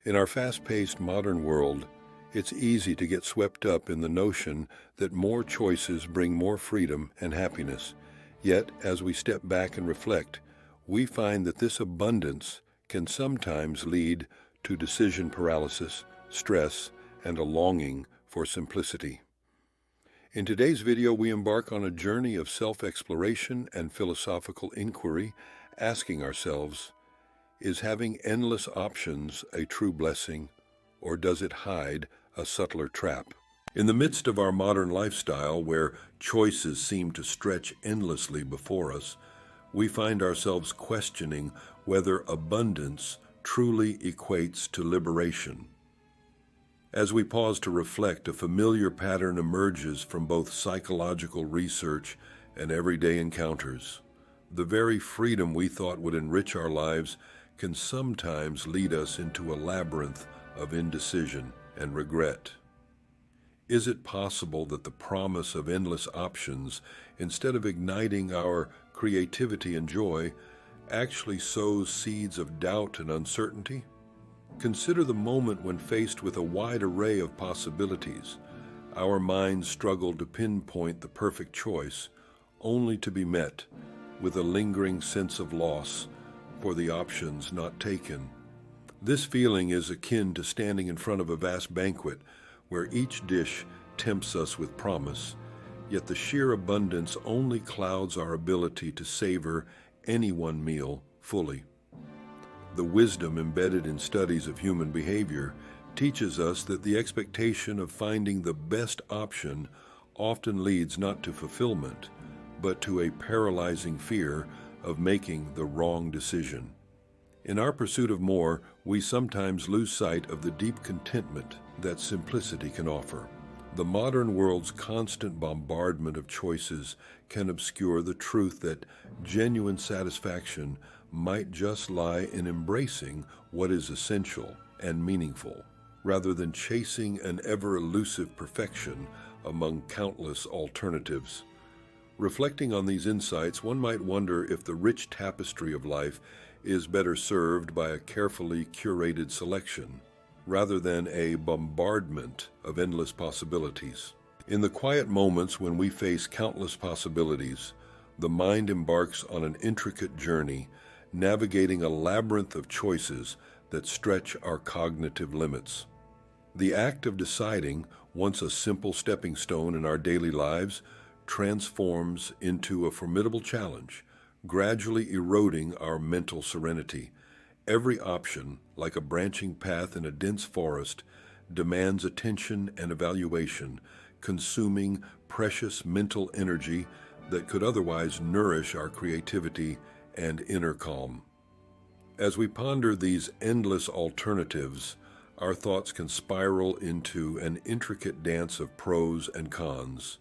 In our fast-paced modern world, it's easy to get swept up in the notion that more choices bring more freedom and happiness. Yet, as we step back and reflect, we find that this abundance can sometimes lead to decision paralysis, stress, and a longing for simplicity. In today's video, we embark on a journey of self-exploration and philosophical inquiry, asking ourselves, is having endless options a true blessing, or does it hide a subtler trap? In the midst of our modern lifestyle, where choices seem to stretch endlessly before us, we find ourselves questioning whether abundance truly equates to liberation. As we pause to reflect, a familiar pattern emerges from both psychological research and everyday encounters. The very freedom we thought would enrich our lives can sometimes lead us into a labyrinth of indecision and regret. Is it possible that the promise of endless options, instead of igniting our creativity and joy, actually sows seeds of doubt and uncertainty? Consider the moment when faced with a wide array of possibilities. Our minds struggle to pinpoint the perfect choice, only to be met with a lingering sense of loss for the options not taken. This feeling is akin to standing in front of a vast banquet where each dish tempts us with promise, yet the sheer abundance only clouds our ability to savor any one meal fully. The wisdom embedded in studies of human behavior teaches us that the expectation of finding the best option often leads not to fulfillment, but to a paralyzing fear of making the wrong decision. In our pursuit of more, we sometimes lose sight of the deep contentment that simplicity can offer. The modern world's constant bombardment of choices can obscure the truth that genuine satisfaction might just lie in embracing what is essential and meaningful, rather than chasing an ever-elusive perfection among countless alternatives. Reflecting on these insights, one might wonder if the rich tapestry of life is better served by a carefully curated selection, rather than a bombardment of endless possibilities. In the quiet moments when we face countless possibilities, the mind embarks on an intricate journey, navigating a labyrinth of choices that stretch our cognitive limits. The act of deciding, once a simple stepping stone in our daily lives, transforms into a formidable challenge, gradually eroding our mental serenity. Every option, like a branching path in a dense forest, demands attention and evaluation, consuming precious mental energy that could otherwise nourish our creativity and inner calm. As we ponder these endless alternatives, our thoughts can spiral into an intricate dance of pros and cons,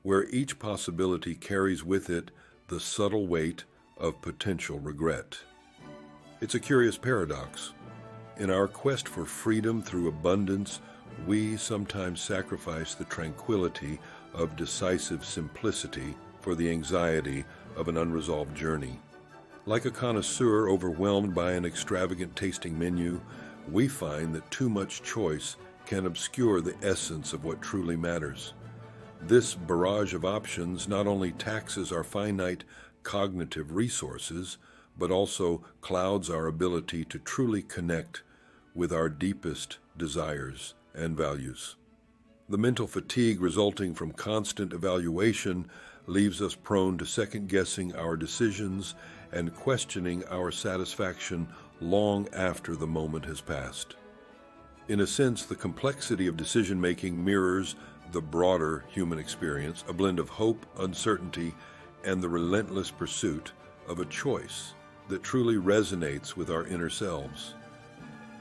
where each possibility carries with it the subtle weight of potential regret. It's a curious paradox. In our quest for freedom through abundance, we sometimes sacrifice the tranquility of decisive simplicity for the anxiety of an unresolved journey. Like a connoisseur overwhelmed by an extravagant tasting menu, we find that too much choice can obscure the essence of what truly matters. This barrage of options not only taxes our finite cognitive resources, but also clouds our ability to truly connect with our deepest desires and values. The mental fatigue resulting from constant evaluation leaves us prone to second-guessing our decisions and questioning our satisfaction long after the moment has passed. In a sense, the complexity of decision-making mirrors the broader human experience, a blend of hope, uncertainty, and the relentless pursuit of a choice that truly resonates with our inner selves.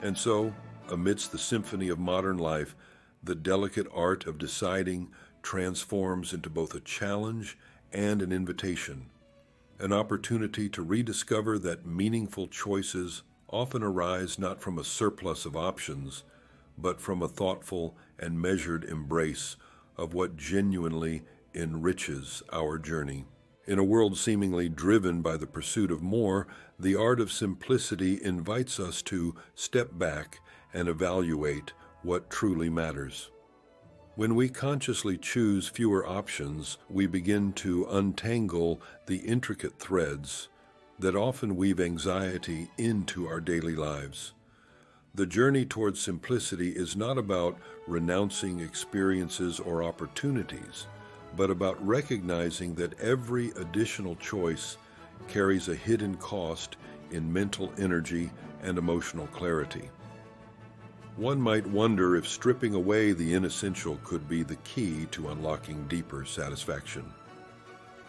And so, amidst the symphony of modern life, the delicate art of deciding transforms into both a challenge and an invitation, an opportunity to rediscover that meaningful choices often arise not from a surplus of options, but from a thoughtful and measured embrace of what genuinely enriches our journey. In a world seemingly driven by the pursuit of more, the art of simplicity invites us to step back and evaluate what truly matters. When we consciously choose fewer options, we begin to untangle the intricate threads that often weave anxiety into our daily lives. The journey towards simplicity is not about renouncing experiences or opportunities, but about recognizing that every additional choice carries a hidden cost in mental energy and emotional clarity. One might wonder if stripping away the inessential could be the key to unlocking deeper satisfaction.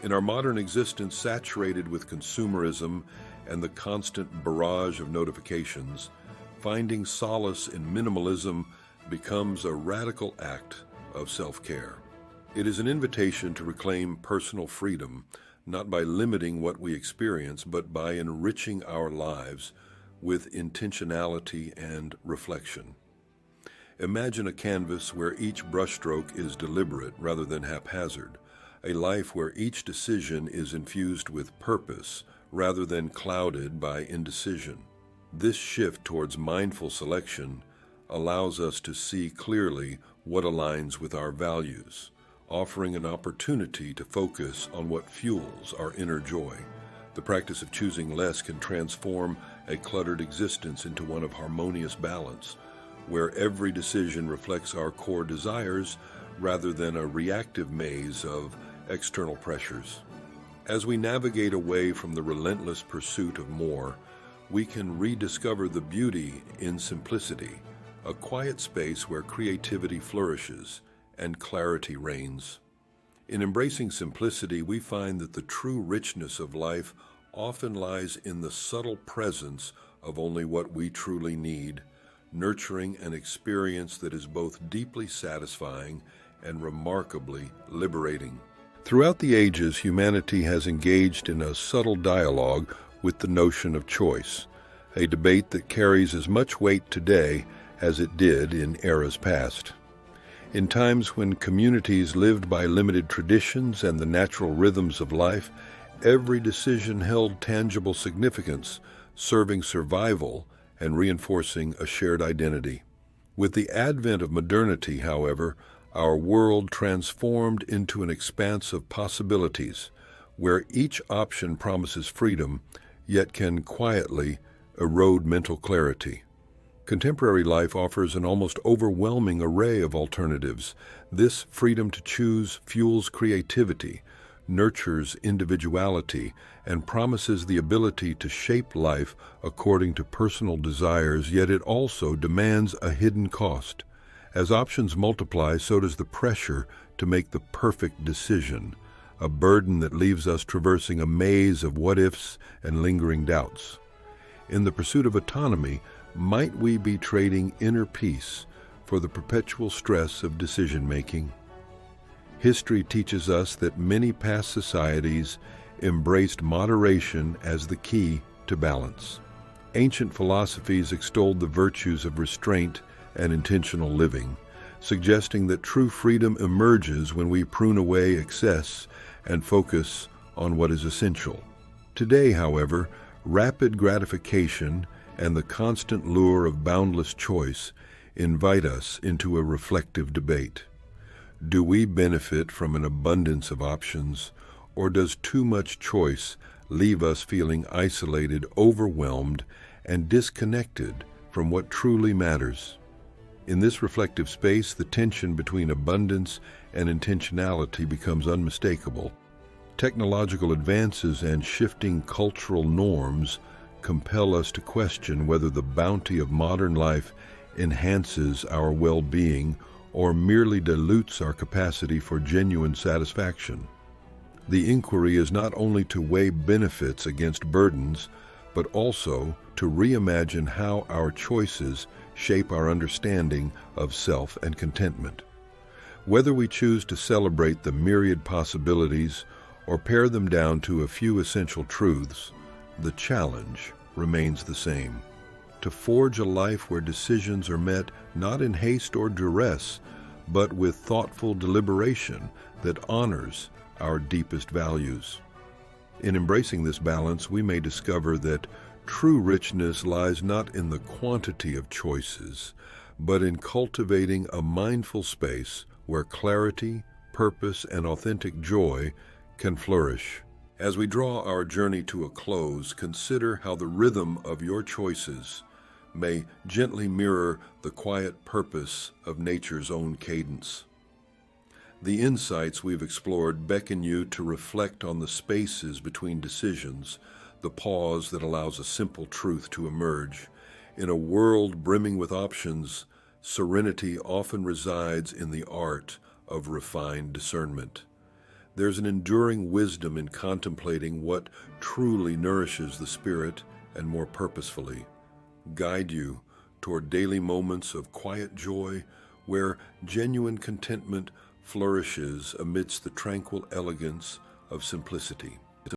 In our modern existence saturated with consumerism and the constant barrage of notifications, finding solace in minimalism becomes a radical act of self-care. It is an invitation to reclaim personal freedom, not by limiting what we experience, but by enriching our lives with intentionality and reflection. Imagine a canvas where each brushstroke is deliberate rather than haphazard, a life where each decision is infused with purpose rather than clouded by indecision. This shift towards mindful selection allows us to see clearly what aligns with our values, offering an opportunity to focus on what fuels our inner joy. The practice of choosing less can transform a cluttered existence into one of harmonious balance, where every decision reflects our core desires rather than a reactive maze of external pressures. As we navigate away from the relentless pursuit of more, we can rediscover the beauty in simplicity, a quiet space where creativity flourishes and clarity reigns. In embracing simplicity, we find that the true richness of life often lies in the subtle presence of only what we truly need, nurturing an experience that is both deeply satisfying and remarkably liberating. Throughout the ages, humanity has engaged in a subtle dialogue with the notion of choice, a debate that carries as much weight today as it did in eras past. In times when communities lived by limited traditions and the natural rhythms of life, every decision held tangible significance, serving survival and reinforcing a shared identity. With the advent of modernity, however, our world transformed into an expanse of possibilities, where each option promises freedom, yet can quietly erode mental clarity. Contemporary life offers an almost overwhelming array of alternatives. This freedom to choose fuels creativity, nurtures individuality, and promises the ability to shape life according to personal desires, yet it also demands a hidden cost. As options multiply, so does the pressure to make the perfect decision, a burden that leaves us traversing a maze of what-ifs and lingering doubts. In the pursuit of autonomy, might we be trading inner peace for the perpetual stress of decision-making? History teaches us that many past societies embraced moderation as the key to balance. Ancient philosophies extolled the virtues of restraint and intentional living, suggesting that true freedom emerges when we prune away excess and focus on what is essential. Today, however, rapid gratification and the constant lure of boundless choice invite us into a reflective debate. Do we benefit from an abundance of options, or does too much choice leave us feeling isolated, overwhelmed, and disconnected from what truly matters? In this reflective space, the tension between abundance and intentionality becomes unmistakable. Technological advances and shifting cultural norms compel us to question whether the bounty of modern life enhances our well-being or merely dilutes our capacity for genuine satisfaction. The inquiry is not only to weigh benefits against burdens, but also to reimagine how our choices shape our understanding of self and contentment. Whether we choose to celebrate the myriad possibilities or pare them down to a few essential truths, the challenge remains the same: to forge a life where decisions are met not in haste or duress, but with thoughtful deliberation that honors our deepest values. In embracing this balance, we may discover that True richness lies not in the quantity of choices, but in cultivating a mindful space where clarity, purpose, and authentic joy can flourish. As we draw our journey to a close, consider how the rhythm of your choices may gently mirror the quiet purpose of nature's own cadence. The insights we've explored beckon you to reflect on the spaces between decisions, the pause that allows a simple truth to emerge. In a world brimming with options, serenity often resides in the art of refined discernment. There's an enduring wisdom in contemplating what truly nourishes the spirit and more purposefully guide you toward daily moments of quiet joy where genuine contentment flourishes amidst the tranquil elegance of simplicity.